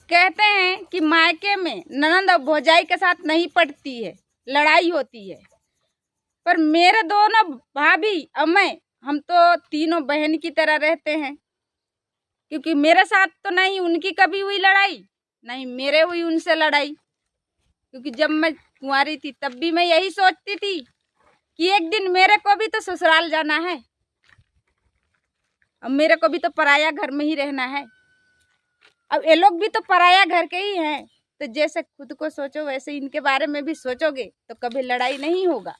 कहते हैं कि मायके में ननंद और भौजाई के साथ नहीं पटती है, लड़ाई होती है। पर मेरे दोनों भाभी और मैं, हम तो तीनों बहन की तरह रहते हैं। क्योंकि मेरे साथ तो नहीं उनकी कभी हुई लड़ाई, नहीं मेरे हुई उनसे लड़ाई। क्योंकि जब मैं कुंवारी थी तब भी मैं यही सोचती थी कि एक दिन मेरे को भी तो ससुराल जाना है और मेरे को भी तो पराया घर में ही रहना है। अब ये लोग भी तो पराया घर के ही हैं, तो जैसे खुद को सोचो वैसे इनके बारे में भी सोचोगे तो कभी लड़ाई नहीं होगा।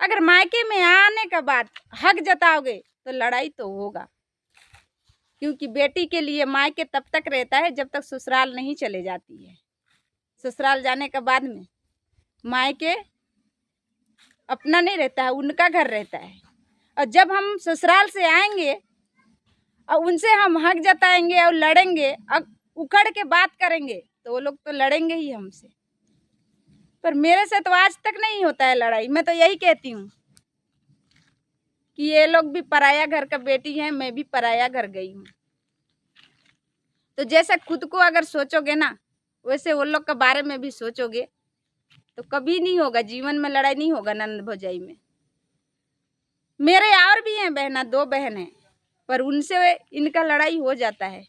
अगर मायके में आने के बाद हक जताओगे तो लड़ाई तो होगा। क्योंकि बेटी के लिए मायके तब तक रहता है जब तक ससुराल नहीं चले जाती है। ससुराल जाने के बाद में मायके अपना नहीं रहता है, उनका घर रहता है। और जब हम ससुराल से आएंगे और उनसे हम हक जताएंगे और लड़ेंगे और उखड़ के बात करेंगे तो वो लोग तो लड़ेंगे ही हमसे। पर मेरे से तो आज तक नहीं होता है लड़ाई। मैं तो यही कहती हूँ कि ये लोग भी पराया घर का बेटी है, मैं भी पराया घर गई हूँ। तो जैसा खुद को अगर सोचोगे ना वैसे वो लोग के बारे में भी सोचोगे तो कभी नहीं होगा, जीवन में लड़ाई नहीं होगा ननद भौजाई में। मेरे और भी हैं बहना, 2 बहन हैं, पर उनसे इनका लड़ाई हो जाता है,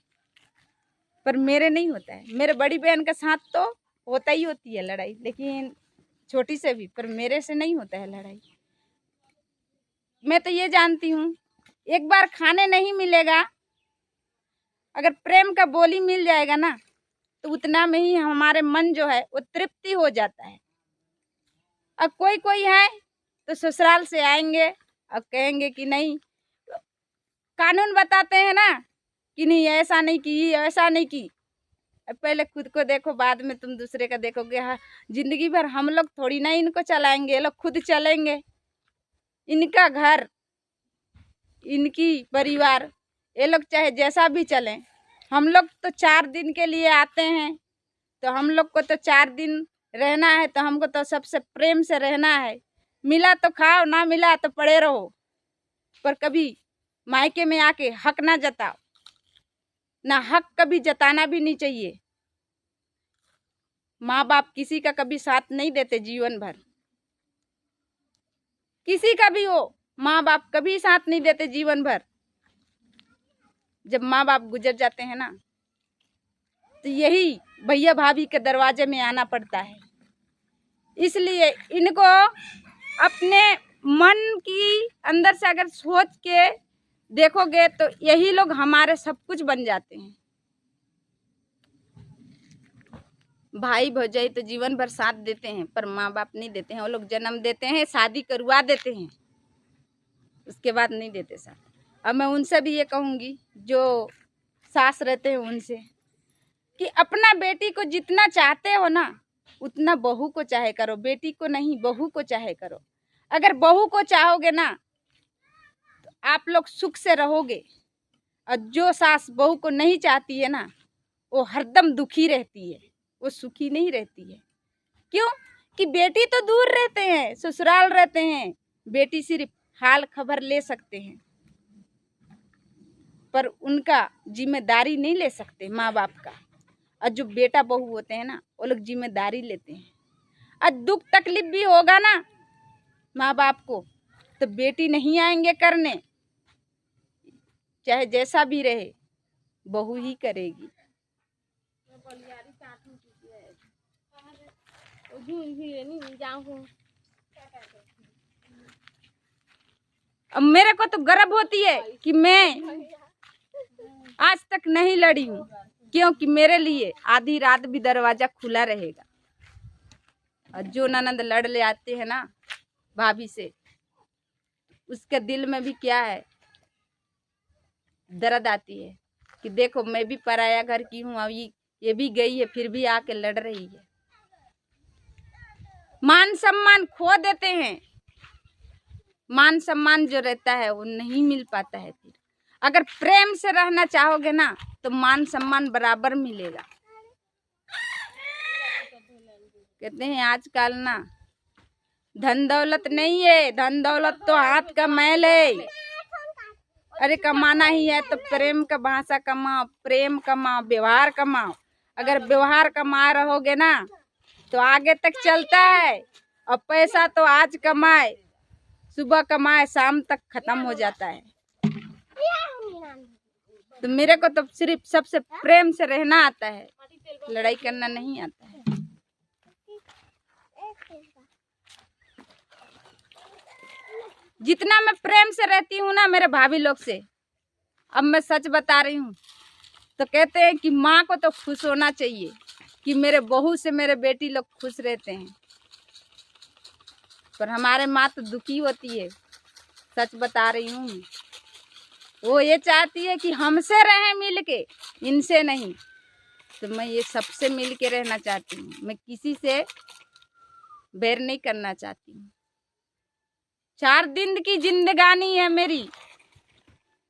पर मेरे नहीं होता है। मेरे बड़ी बहन के साथ तो होता ही होती है लड़ाई, लेकिन छोटी से भी, पर मेरे से नहीं होता है लड़ाई। मैं तो ये जानती हूँ एक बार खाने नहीं मिलेगा, अगर प्रेम का बोली मिल जाएगा ना तो उतना में ही हमारे मन जो है वो तृप्ति हो जाता है। अब कोई कोई है तो ससुराल से आएंगे और कहेंगे कि नहीं, कानून बताते हैं ना कि नहीं ऐसा नहीं की, ऐसा नहीं की। अब पहले खुद को देखो, बाद में तुम दूसरे का देखोगे। हाँ, जिंदगी भर हम लोग थोड़ी ना इनको चलाएंगे, ये लोग खुद चलेंगे। इनका घर, इनकी परिवार, ये लोग चाहे जैसा भी चलें। हम लोग तो 4 दिन के लिए आते हैं, तो हम लोग को तो 4 दिन रहना है, तो हमको तो सबसे प्रेम से रहना है। मिला तो खाओ, ना मिला तो पड़े रहो, पर कभी मायके में आके हक ना जताओ। ना हक कभी जताना भी नहीं चाहिए। माँ बाप किसी का कभी साथ नहीं देते जीवन भर, किसी का भी हो, माँ बाप कभी साथ नहीं देते जीवन भर। जब माँ बाप गुजर जाते हैं ना तो यही भैया भाभी के दरवाजे में आना पड़ता है। इसलिए इनको अपने मन की अंदर से अगर सोच के देखोगे तो यही लोग हमारे सब कुछ बन जाते हैं। भाई भौजाई तो जीवन भर साथ देते हैं, पर माँ बाप नहीं देते हैं। वो लोग जन्म देते हैं, शादी करवा देते हैं, उसके बाद नहीं देते साथ। अब मैं उनसे भी ये कहूँगी जो सास रहते हैं उनसे कि अपना बेटी को जितना चाहते हो ना उतना बहू को चाहे करो, बेटी को नहीं, बहू को चाहे करो। अगर बहू को चाहोगे ना तो आप लोग सुख से रहोगे। और जो सास बहू को नहीं चाहती है ना वो हरदम दुखी रहती है, वो सुखी नहीं रहती है। क्यों? कि बेटी तो दूर रहते हैं, ससुराल रहते हैं, बेटी सिर्फ हाल खबर ले सकते हैं, पर उनका जिम्मेदारी नहीं ले सकते माँ बाप का। और जो बेटा बहू होते हैं ना वो लोग जिम्मेदारी लेते हैं। और दुख तकलीफ भी होगा ना माँ बाप को तो बेटी नहीं आएंगे करने, चाहे जैसा भी रहे बहू ही करेगी। अब मेरे को तो गर्व होती है कि मैं आज तक नहीं लड़ी हूँ, क्योंकि मेरे लिए आधी रात भी दरवाजा खुला रहेगा। और जो ननद लड़ ले आते हैं ना भाभी से, उसके दिल में भी क्या है, दर्द आती है कि देखो मैं भी पराया घर की हूँ, अब ये भी गई है फिर भी आके लड़ रही है। मान सम्मान खो देते हैं, मान सम्मान जो रहता है वो नहीं मिल पाता है। फिर अगर प्रेम से रहना चाहोगे ना तो मान सम्मान बराबर मिलेगा। कहते हैं आजकल ना धन दौलत नहीं है, धन दौलत तो हाथ का मैल है। अरे कमाना ही है तो प्रेम का भाषा कमाओ, प्रेम कमाओ, व्यवहार कमाओ। अगर व्यवहार कमा रहोगे ना तो आगे तक चलता है। और पैसा तो आज कमाए, सुबह कमाए, शाम तक खत्म हो जाता है। तो मेरे को तो सिर्फ सबसे प्रेम से रहना आता है, लड़ाई करना नहीं आता है। जितना मैं प्रेम से रहती हूँ ना मेरे भाभी लोग से, अब मैं सच बता रही हूँ, तो कहते हैं कि माँ को तो खुश होना चाहिए कि मेरे बहू से मेरे बेटी लोग खुश रहते हैं, पर हमारे माँ तो दुखी होती है। सच बता रही हूँ, वो ये चाहती है कि हमसे रहें मिल के, इनसे नहीं। तो मैं ये सबसे मिल के रहना चाहती हूँ, मैं किसी से बैर नहीं करना चाहती हूँ। 4 दिन की जिंदगानी है मेरी,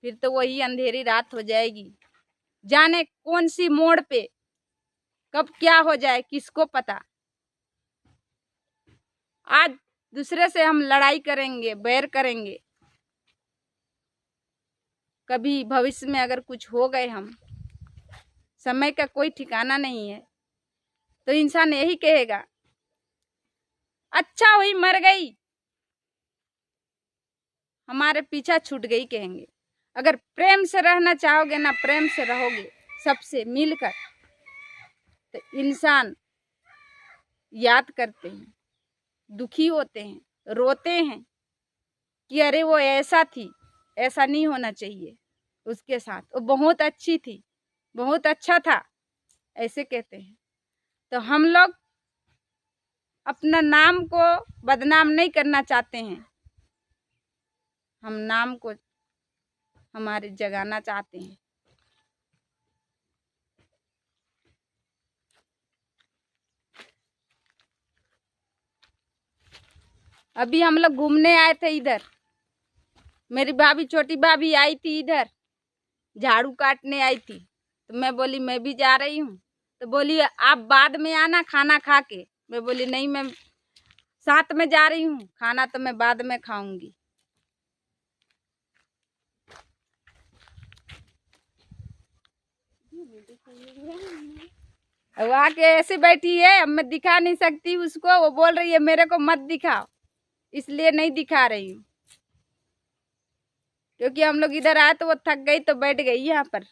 फिर तो वही अंधेरी रात हो जाएगी। जाने कौन सी मोड़ पे कब क्या हो जाए किसको पता। आज दूसरे से हम लड़ाई करेंगे, बैर करेंगे, कभी भविष्य में अगर कुछ हो गए हम, समय का कोई ठिकाना नहीं है, तो इंसान यही कहेगा अच्छा हुई मर गई, हमारे पीछा छूट गई कहेंगे। अगर प्रेम से रहना चाहोगे ना, प्रेम से रहोगे सबसे मिलकर, तो इंसान याद करते हैं, दुखी होते हैं, रोते हैं कि अरे वो ऐसा थी, ऐसा नहीं होना चाहिए उसके साथ, वो बहुत अच्छी थी, बहुत अच्छा था, ऐसे कहते हैं। तो हम लोग अपना नाम को बदनाम नहीं करना चाहते हैं, हम नाम को हमारे जगाना चाहते हैं। अभी हम लोग घूमने आए थे इधर, मेरी भाभी, छोटी भाभी आई थी इधर, झाड़ू काटने आई थी। तो मैं बोली मैं भी जा रही हूँ, तो बोली आप बाद में आना खाना खा के। मैं बोली नहीं, मैं साथ में जा रही हूँ, खाना तो मैं बाद में खाऊंगी। वो आके ऐसे बैठी है, अब मैं दिखा नहीं सकती उसको, वो बोल रही है मेरे को मत दिखाओ, इसलिए नहीं दिखा रही हूँ। क्योंकि हम लोग इधर आए तो वो थक गई तो बैठ गई यहाँ पर,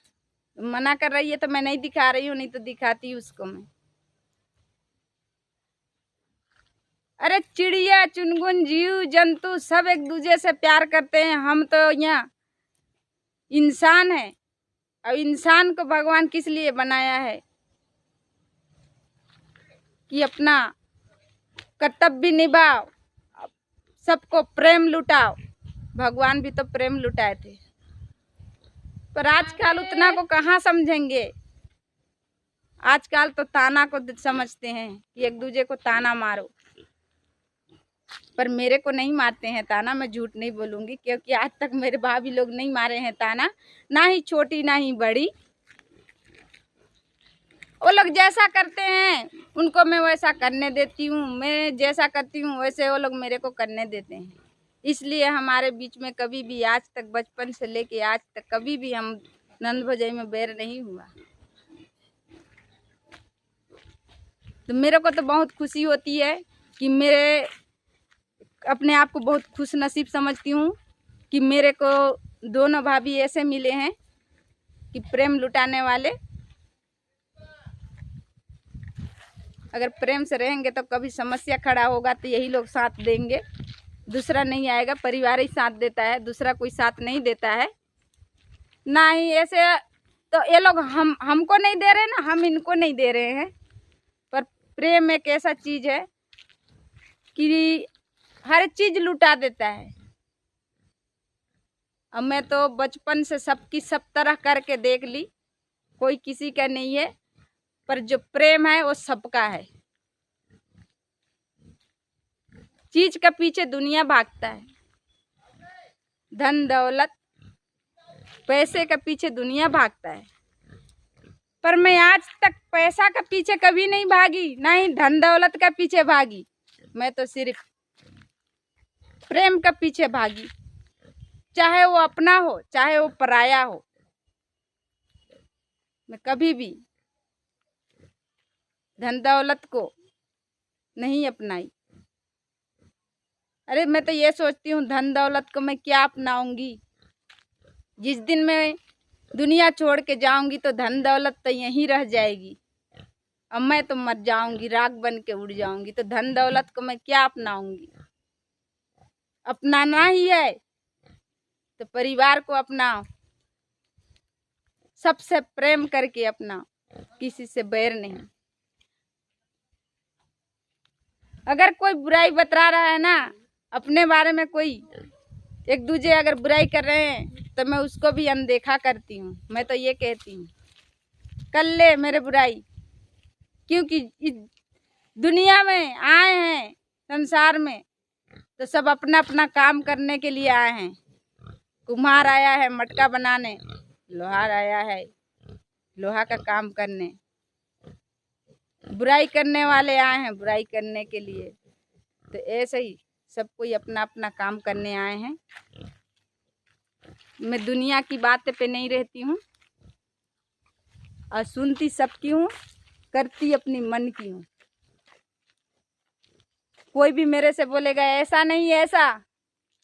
मना कर रही है तो मैं नहीं दिखा रही हूँ, नहीं तो दिखाती उसको मैं। अरे चिड़िया चुनगुन जीव जंतु सब एक दूसरे से प्यार करते हैं, हम तो यहाँ इंसान है। अब इंसान को भगवान किस लिए बनाया है कि अपना कर्तव्य निभाओ, सबको प्रेम लुटाओ। भगवान भी तो प्रेम लुटाए थे, पर आजकल उतना को कहाँ समझेंगे। आजकल तो ताना को समझते हैं कि एक दूसरे को ताना मारो, पर मेरे को नहीं मारते हैं ताना, मैं झूठ नहीं बोलूंगी, क्योंकि आज तक मेरे भाभी लोग नहीं मारे हैं ताना, ना ही छोटी ना ही बड़ी। वो लोग जैसा करते हैं उनको मैं वैसा करने देती हूँ, मैं जैसा करती हूँ वैसे वो लोग मेरे को करने देते हैं। इसलिए हमारे बीच में कभी भी आज तक, बचपन से लेके आज तक, कभी भी हम नंद भौजाई में बैर नहीं हुआ। तो मेरे को तो बहुत खुशी होती है कि मेरे अपने आप को बहुत खुश नसीब समझती हूँ कि मेरे को दोनों भाभी ऐसे मिले हैं कि प्रेम लुटाने वाले। अगर प्रेम से रहेंगे तो कभी समस्या खड़ा होगा तो यही लोग साथ देंगे, दूसरा नहीं आएगा। परिवार ही साथ देता है, दूसरा कोई साथ नहीं देता है। ना ही ऐसे तो ये लोग हमको नहीं दे रहे ना, हम इनको नहीं दे रहे हैं। पर प्रेम एक ऐसा चीज है कि हर चीज लुटा देता है। अब मैं तो बचपन से सबकी सब तरह करके देख ली, कोई किसी का नहीं है, पर जो प्रेम है वो सबका है। चीज के पीछे दुनिया भागता है, धन दौलत पैसे के पीछे दुनिया भागता है, पर मैं आज तक पैसा के पीछे कभी नहीं भागी, ना ही धन दौलत के पीछे भागी। मैं तो सिर्फ प्रेम के पीछे भागी। चाहे वो अपना हो चाहे वो पराया हो। मैं कभी भी धन दौलत को नहीं अपनाई। अरे मैं तो ये सोचती हूँ धन दौलत को मैं क्या अपनाऊंगी। जिस दिन मैं दुनिया छोड़ के जाऊंगी तो धन दौलत तो यहीं रह जाएगी और मैं तो मर जाऊंगी, राख बन के उड़ जाऊंगी। तो धन दौलत को मैं क्या अपनाऊंगी। अपनाना ही है तो परिवार को अपनाओ, सबसे प्रेम करके अपनाओ, किसी से बैर नहीं। अगर कोई बुराई बतरा रहा है ना अपने बारे में, कोई एक दूसरे अगर बुराई कर रहे हैं तो मैं उसको भी अनदेखा करती हूँ। मैं तो ये कहती हूँ कर ले मेरे बुराई, क्योंकि इस दुनिया में आए हैं संसार में तो सब अपना अपना काम करने के लिए आए हैं। कुम्हार आया है मटका बनाने, लोहार आया है लोहा का काम करने, बुराई करने वाले आए हैं बुराई करने के लिए। तो ऐसे ही सब कोई अपना अपना काम करने आए हैं। मैं दुनिया की बातें पे नहीं रहती हूँ और सुनती सबकी हूँ, करती अपनी मन की हूँ। कोई भी मेरे से बोलेगा ऐसा नहीं ऐसा,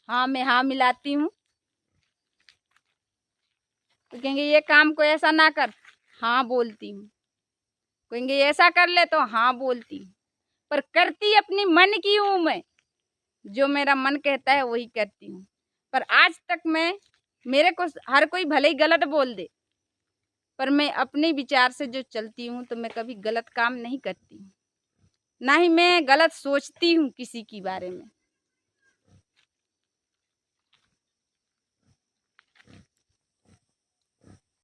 हाँ मैं हाँ मिलाती हूँ। तो कहेंगे ये काम को ऐसा ना कर, हाँ बोलती हूँ। कहेंगे ऐसा कर ले तो हाँ बोलती हूँ। पर करती अपनी मन की हूँ मैं, जो मेरा मन कहता है वही करती हूँ। पर आज तक मैं, मेरे को हर कोई भले ही गलत बोल दे, पर मैं अपने विचार से जो चलती हूँ तो मैं कभी गलत काम नहीं करती हूँ, ना ही मैं गलत सोचती हूँ किसी के बारे में।